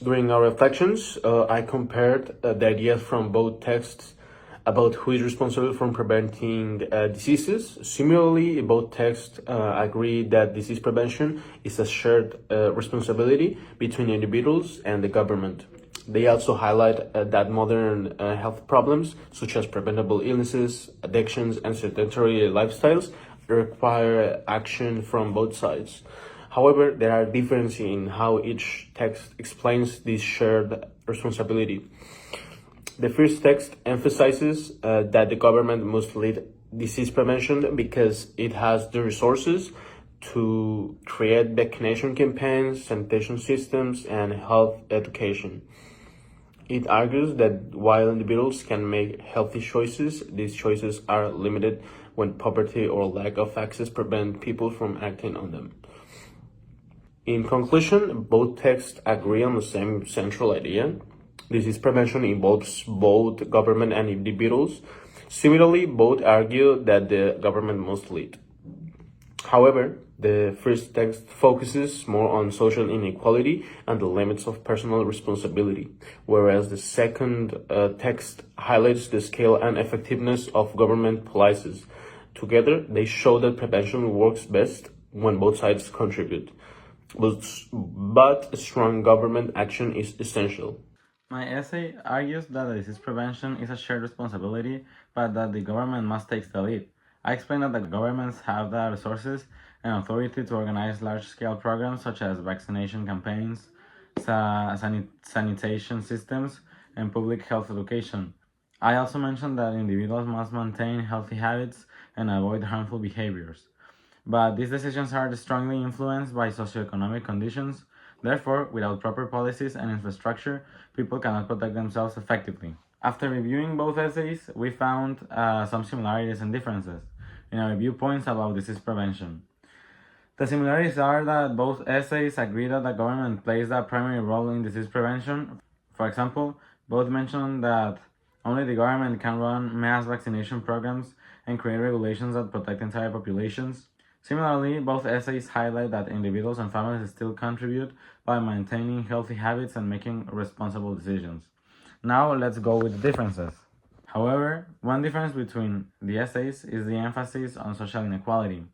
During our reflections, I compared the ideas from both texts about who is responsible for preventing diseases. Similarly, both texts agree that disease prevention is a shared responsibility between individuals and the government. They also highlight that modern health problems, such as preventable illnesses, addictions, and sedentary lifestyles, require action from both sides. However, there are differences in how each text explains this shared responsibility. The first text emphasizes that the government must lead disease prevention because it has the resources to create vaccination campaigns, sanitation systems, and health education. It argues that while individuals can make healthy choices, these choices are limited when poverty or lack of access prevent people from acting on them. In conclusion, both texts agree on the same central idea. Disease prevention involves both government and individuals. Similarly, both argue that the government must lead. However, the first text focuses more on social inequality and the limits of personal responsibility, whereas the second text highlights the scale and effectiveness of government policies. Together, they show that prevention works best when both sides contribute. But strong government action is essential. My essay argues that disease prevention is a shared responsibility, but that the government must take the lead. I explain that the governments have the resources and authority to organize large-scale programs such as vaccination campaigns, sanitation systems, and public health education. I also mentioned that individuals must maintain healthy habits and avoid harmful behaviors. But these decisions are strongly influenced by socioeconomic conditions. Therefore, without proper policies and infrastructure, people cannot protect themselves effectively. After reviewing both essays, we found some similarities and differences in our viewpoints about disease prevention. The similarities are that both essays agree that the government plays a primary role in disease prevention. For example, both mention that only the government can run mass vaccination programs and create regulations that protect entire populations. Similarly, both essays highlight that individuals and families still contribute by maintaining healthy habits and making responsible decisions. Now, let's go with the differences. However, one difference between the essays is the emphasis on social inequality.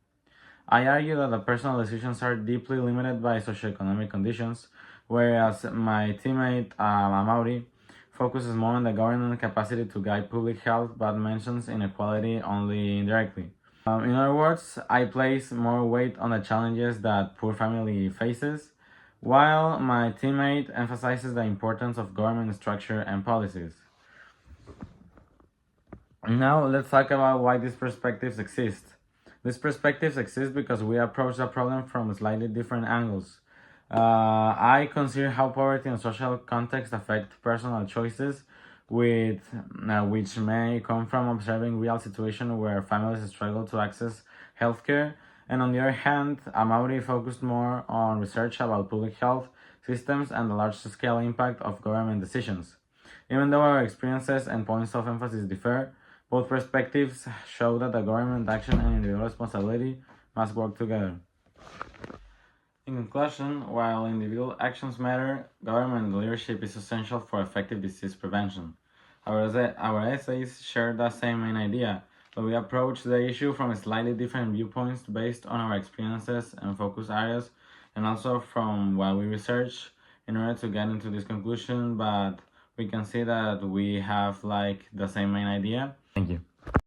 I argue that the personal decisions are deeply limited by socioeconomic conditions, whereas my teammate Amaury focuses more on the government capacity to guide public health but mentions inequality only indirectly. In other words, I place more weight on the challenges that poor family faces, while my teammate emphasizes the importance of government structure and policies. Now let's talk about why these perspectives exist. These perspectives exist because we approach the problem from slightly different angles. I consider how poverty and social context affect personal choices, which may come from observing real situations where families struggle to access healthcare. And on the other hand, Amaury focused more on research about public health systems and the large-scale impact of government decisions. Even though our experiences and points of emphasis differ, both perspectives show that the government action and individual responsibility must work together. In conclusion, while individual actions matter, government leadership is essential for effective disease prevention. Our essays share the same main idea, but we approach the issue from slightly different viewpoints based on our experiences and focus areas, and also from what we research in order to get into this conclusion, but we can see that we have the same main idea. Thank you.